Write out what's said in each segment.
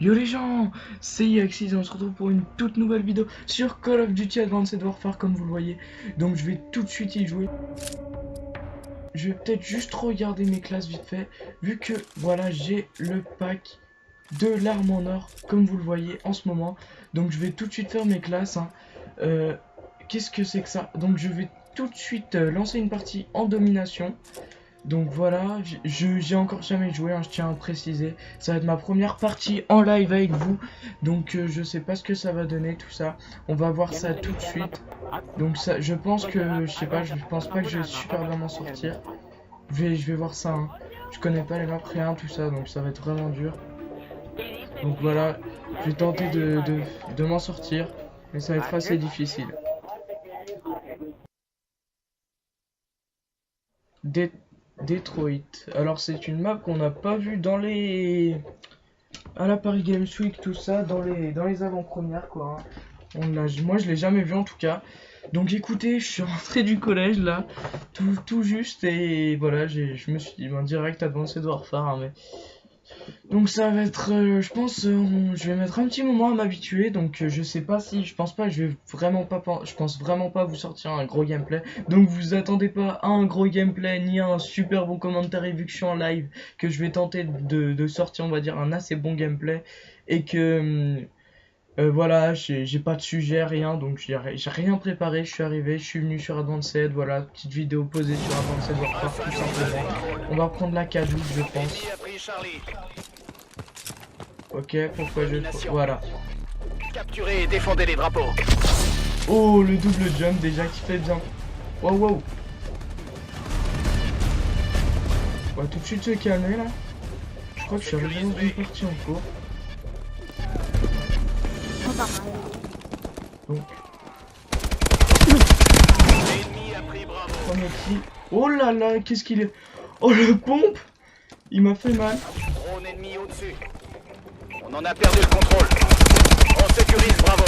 Yo les gens, c'est Yaxis et on se retrouve pour une toute nouvelle vidéo sur Call of Duty Advanced Warfare comme vous le voyez. Donc je vais tout de suite y jouer. Je vais peut-être juste regarder mes classes vite fait, vu que voilà j'ai le pack de l'arme en or comme vous le voyez en ce moment. Donc je vais tout de suite faire mes classes. Qu'est-ce que c'est que ça? Donc je vais tout de suite lancer une partie en domination. Donc voilà, j'ai encore jamais joué, hein, je tiens à préciser. Ça va être ma première partie en live avec vous. Donc je sais pas ce que ça va donner tout ça. On va voir ça tout de suite. Donc ça, je pense que, je sais pas, je pense pas que je vais super bien m'en sortir. Je vais voir ça, hein. Je connais pas les maps rien, tout ça, donc ça va être vraiment dur. Donc voilà, je vais tenter de m'en sortir. Mais ça va être assez difficile. Detroit. Alors c'est une map qu'on n'a pas vue dans les... à la Paris Games Week, tout ça, dans les avant-premières quoi, hein. Moi je l'ai jamais vu en tout cas. Donc écoutez, je suis rentré du collège là, tout juste, et voilà, je me suis dit, ben, direct Advanced Warfare, hein, mais... Donc ça va être, je pense, je vais mettre un petit moment à m'habituer, donc je sais pas si, je pense pas, je pense vraiment pas vous sortir un gros gameplay, donc vous attendez pas à un gros gameplay ni à un super bon commentaire vu que je suis en live, que je vais tenter de sortir, on va dire, un assez bon gameplay, et que, voilà, j'ai pas de sujet, rien, donc j'ai rien préparé, je suis arrivé, je suis venu sur Advanced, voilà, petite vidéo posée sur Advanced Warfare, tout simplement. On va prendre la K12, je pense. Ok, pourquoi je... Voilà. Capturez et défendez les drapeaux. Oh, le double jump déjà qui fait bien. Wow, wow. On va tout de suite se calmer là. Je crois que je suis arrivé dans une partie en cours. Donc. Premier kill. Oh là là, qu'est-ce qu'il est... Oh, le pompe. Il m'a fait mal. Drone ennemi au-dessus. On en a perdu le contrôle. On sécurise, bravo.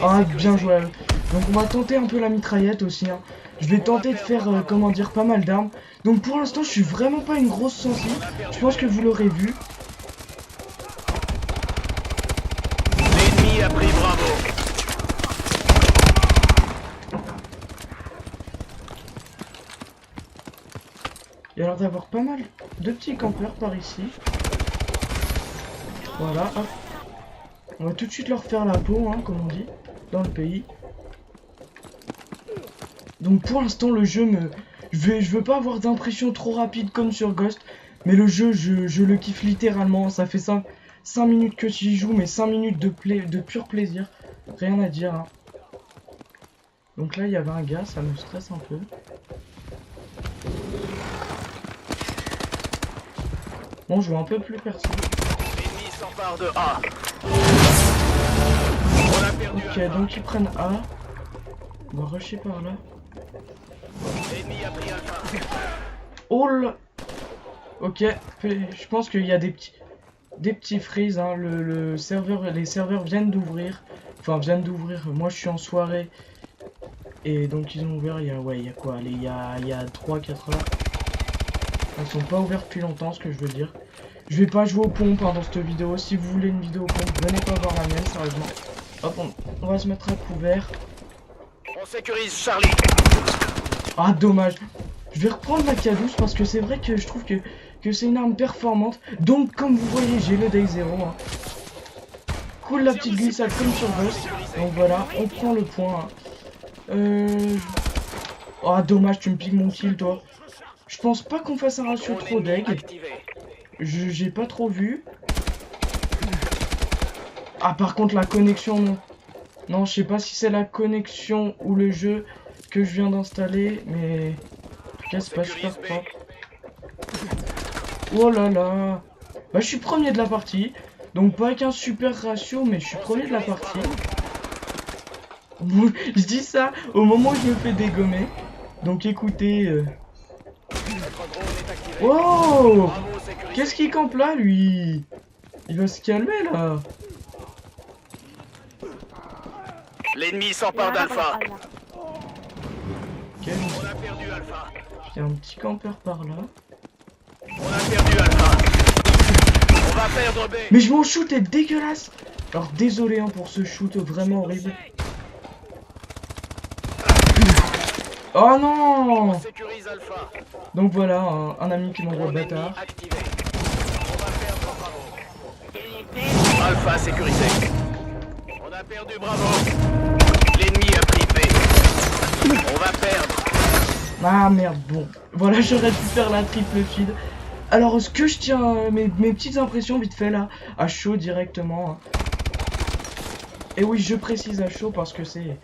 Ah, bien joué. Donc on va tenter un peu la mitraillette aussi, hein. Je vais tenter de faire, comment dire, pas mal d'armes. Donc pour l'instant, je suis vraiment pas une grosse sensible. Je pense que vous l'aurez vu. L'ennemi a pris bravo. Il y a l'air d'avoir pas mal de petits campeurs par ici. Voilà, hop. On va tout de suite leur faire la peau, hein, comme on dit, dans le pays. Donc pour l'instant, le jeu me... Je veux pas avoir d'impression trop rapide comme sur Ghost. Mais le jeu, je le kiffe littéralement. Ça fait 5 minutes que j'y joue, mais 5 minutes de pur plaisir. Rien à dire, hein. Donc là, il y avait un gars, ça me stresse un peu. Bon, je vois un peu plus personne. L'ennemi s'empare de A. On a perdu Ok, donc ils prennent A. On va rusher par là. L'ennemi a pris Alpha. Oh là. Ok, je pense qu'il y a des petits freeze, hein. Les serveurs viennent d'ouvrir. Enfin, viennent d'ouvrir. Moi, je suis en soirée. Et donc, ils ont ouvert il y a quoi? Allez, il y a 3-4 heures. Ils sont pas ouverts depuis longtemps, ce que je veux dire. Je vais pas jouer aux pompes, hein, dans cette vidéo. Si vous voulez une vidéo aux pompes, venez pas voir la mienne, sérieusement. Hop, on va se mettre à couvert. On sécurise Charlie. Ah, dommage. Je vais reprendre la K12 parce que c'est vrai que je trouve que c'est une arme performante. Donc, comme vous voyez, j'ai le Day 0. Hein. Cool la petite glissade comme sur Ghost. Donc voilà, on prend le point. Ah, dommage, tu me piques mon kill, toi. Je pense pas qu'on fasse un ratio trop deg. J'ai pas trop vu. Ah, par contre, la connexion, non. Non, je sais pas si c'est la connexion ou le jeu que je viens d'installer, mais... En tout cas, c'est pas super propre. Oh là là. Bah, je suis premier de la partie. Donc, pas avec un super ratio, mais je suis premier de la partie. Je dis ça au moment où je me fais dégommer. Donc, écoutez... Oh! Qu'est-ce qu'il campe là, lui? Il va se calmer, là. L'ennemi s'empare d'Alpha. Ok. On a perdu Alpha. Il y a un petit campeur par là. On a perdu Alpha. On va perdre B. Mais mon shoot est dégueulasse. Alors désolé hein, pour ce shoot vraiment horrible. Oh non! On sécurise Alpha. Donc voilà, un ami qui m'envoie le Drone ennemi bâtard. activé. On va perdre Bravo. Alpha sécurisé. On a perdu Bravo. L'ennemi a pris B. On va perdre. Ah merde, bon. Voilà, j'aurais pu faire la triple feed. Alors, ce que je tiens, mes petites impressions vite fait là, à chaud directement. Hein. Et oui, je précise à chaud parce que c'est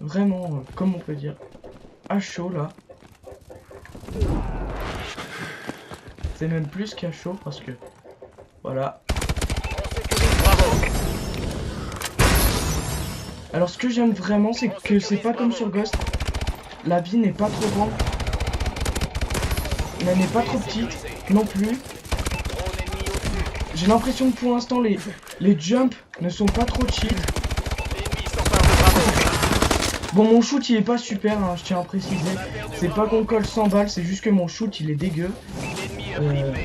vraiment, comme on peut dire, à chaud là. C'est même plus qu'à chaud parce que, voilà. On sécurise Bravo. Alors, ce que j'aime vraiment, c'est que c'est pas comme sur Ghost. La vie n'est pas trop grande. Mais elle n'est pas trop petite non plus. Drone ennemi au-dessus. J'ai l'impression que pour l'instant les jumps ne sont pas trop cheat. L'ennemi s'empare de Bravo. Bon mon shoot il est pas super hein, je tiens à préciser. C'est pas qu'on colle 100 balles, c'est juste que mon shoot il est dégueu. L'ennemi a pris B.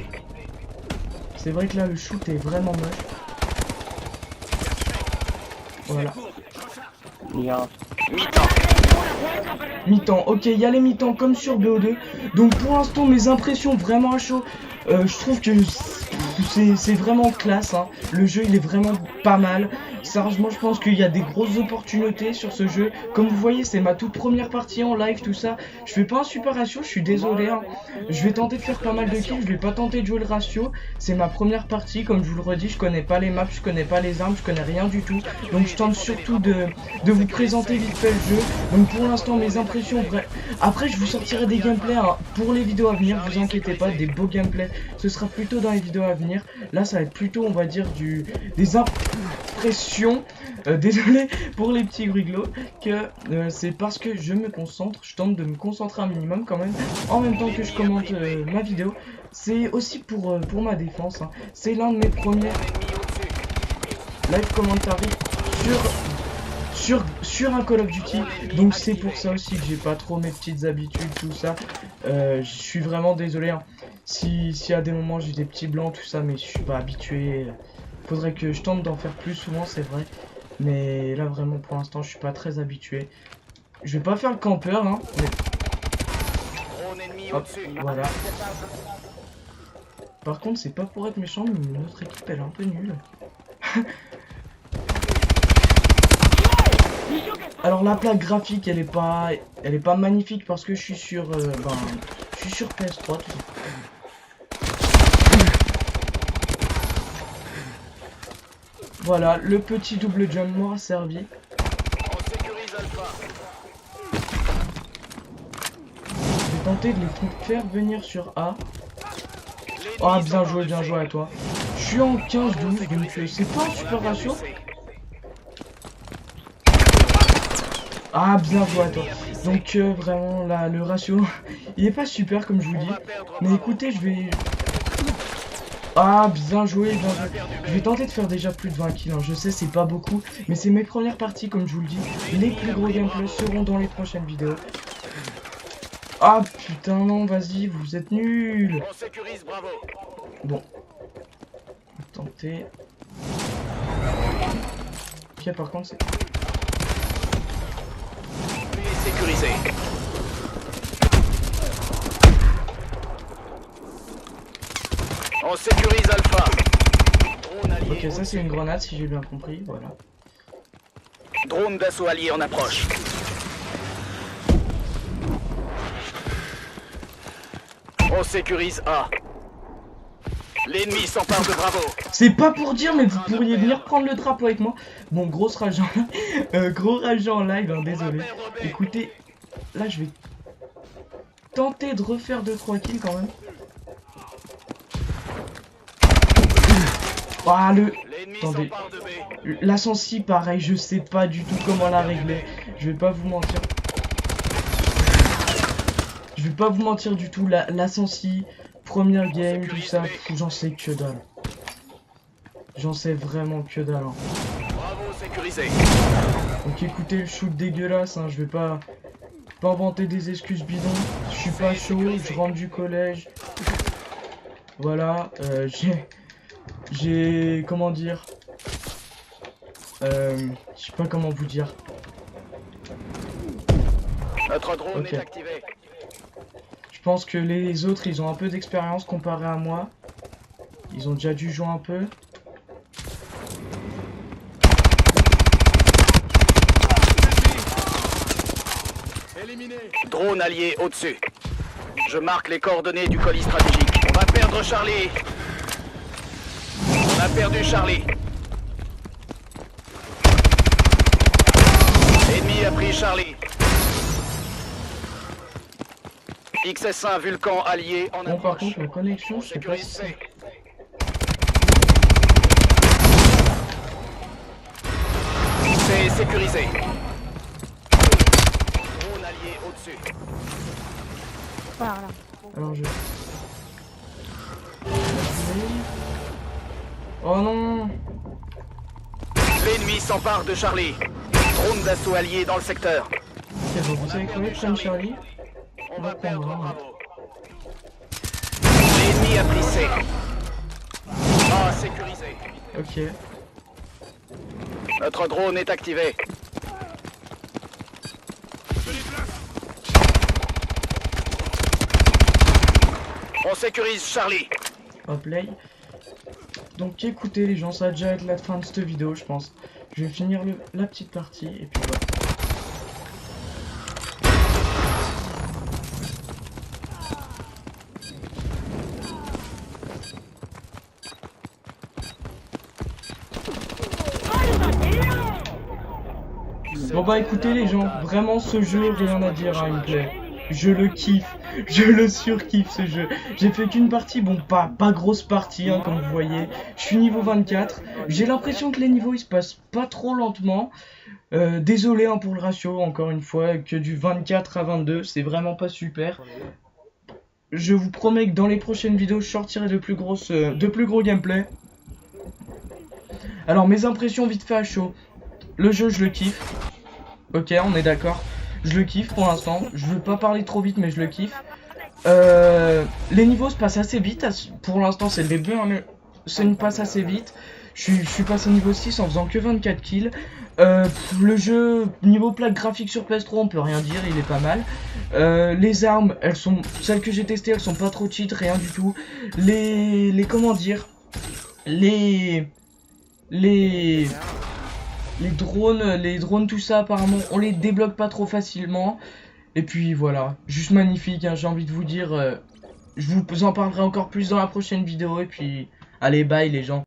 C'est vrai que là le shoot est vraiment moche. Voilà. Mi-temps. Mi-temps, ok, il y a les mi-temps comme sur BO2. Donc pour l'instant mes impressions vraiment à chaud. Je trouve que c'est vraiment classe hein. Le jeu il est vraiment pas mal. Sérieusement je pense qu'il y a des grosses opportunités sur ce jeu. Comme vous voyez c'est ma toute première partie en live tout ça. Je fais pas un super ratio, je suis désolé hein. Je vais tenter de faire pas mal de kills, je vais pas tenter de jouer le ratio. C'est ma première partie, comme je vous le redis, je connais pas les maps, je connais pas les armes, je connais rien du tout. Donc je tente surtout de vous présenter vite fait le jeu. Donc pour l'instant mes impressions après je vous sortirai des gameplays hein, pour les vidéos à venir, vous inquiétez pas, des beaux gameplays. Ce sera plutôt dans les vidéos à venir. Là ça va être plutôt on va dire des impressions. Désolé pour les petits griglots que c'est parce que je me concentre, je tente de me concentrer un minimum quand même en même temps que je commente ma vidéo. C'est aussi pour ma défense hein. C'est l'un de mes premiers live commentary sur un Call of Duty, donc c'est pour ça aussi que j'ai pas trop mes petites habitudes, tout ça. Je suis vraiment désolé hein. Si à des moments j'ai des petits blancs, tout ça, mais je suis pas habitué. Faudrait que je tente d'en faire plus souvent, c'est vrai. Mais là vraiment pour l'instant je suis pas très habitué. Je vais pas faire le campeur hein. Mais... Hop, voilà. Par contre c'est pas pour être méchant mais notre équipe elle est un peu nulle. Alors la plaque graphique elle est pas magnifique parce que je suis sur je suis sur PS3 tout ça. Voilà, le petit double jump m'aura servi. On sécurise Alpha. Je vais tenter de les faire venir sur A. Ah bien joué à toi. Je suis en 15-12 donc c'est pas un super ratio. Ah bien joué à toi. Donc vraiment là le ratio il est pas super comme je vous dis. Mais écoutez je vais... Ah bien joué, bien joué. Je vais tenter de faire déjà plus de 20 kills hein. Je sais c'est pas beaucoup. Mais c'est mes premières parties comme je vous le dis. Les plus gros gameplays seront dans les prochaines vidéos. Ah putain non vas-y vous êtes nuls. On sécurise Bravo. Bon. On va tenter. Ok par contre c'est... Lui est sécurisé. On sécurise Alpha. Drone allié. Ok ça c'est une grenade si j'ai bien compris, voilà. Drone d'assaut allié en approche. On sécurise A. L'ennemi s'empare de Bravo. C'est pas pour dire mais vous pourriez venir prendre le drapeau avec moi. Bon grosse rage gros rage en live hein, désolé. Écoutez, là je vais tenter de refaire 2-3 kills quand même. Ah le... Attendez. La sensi pareil, je sais pas du tout comment la régler. Je vais pas vous mentir. Je vais pas vous mentir du tout, la sensi, première game, tout ça, j'en sais que dalle. J'en sais vraiment que dalle. Hein. Bravo sécurisé. Donc écoutez le shoot dégueulasse, hein, je vais pas pas inventer des excuses bidons. Je suis pas chaud, je rentre du collège. Voilà, j'ai comment dire, je sais pas comment vous dire. Notre drone Ok. est activé. Je pense que les autres, ils ont un peu d'expérience comparé à moi. Ils ont déjà dû jouer un peu. Éliminé. Drone allié au-dessus. Je marque les coordonnées du colis stratégique. On va perdre Charlie. On a perdu Charlie. L'ennemi a pris Charlie. XS1 Vulcan allié en Bon, par approche. contre, la connexion, On je sais pas sécurise si C. C'est sécurisé. Drone allié au-dessus. Par là. alors je... Oh non. L'ennemi s'empare de Charlie. Drone d'assaut allié dans le secteur. Ok, bon, vous savez quoi, prenne Charlie. On va va perdre prendre, hein. Bravo. L'ennemi a pris C. Ah, sécurisé. Ok. Notre drone est activé. On sécurise Charlie. Hop, play. Donc écoutez les gens, ça va déjà être la fin de cette vidéo, je pense. Je vais finir la petite partie et puis voilà. Bon bah écoutez les gens, vraiment ce jeu, rien à dire, hein, il me plaît. Je le kiffe, je le surkiffe ce jeu. J'ai fait qu'une partie, bon pas grosse partie hein, comme vous voyez. Je suis niveau 24, j'ai l'impression que les niveaux ils se passent pas trop lentement. Désolé hein, pour le ratio, encore une fois, que du 24 à 22, c'est vraiment pas super. Je vous promets que dans les prochaines vidéos, je sortirai de plus gros gameplay. Alors mes impressions vite fait à chaud. Le jeu je le kiffe. Ok, on est d'accord. Je le kiffe pour l'instant. Je veux pas parler trop vite, mais je le kiffe. Les niveaux se passent assez vite. Pour l'instant, c'est le début, hein, mais ça me passe assez vite. Je suis passé au niveau 6 en faisant que 24 kills. Le jeu, niveau plaque graphique sur PS3, on peut rien dire, il est pas mal. Les armes, celles que j'ai testées, elles sont pas trop cheat, rien du tout. Comment dire, les drones, tout ça, apparemment, on les débloque pas trop facilement. Et puis voilà, juste magnifique, hein, j'ai envie de vous dire. Je vous en parlerai encore plus dans la prochaine vidéo. Et puis, allez, bye les gens.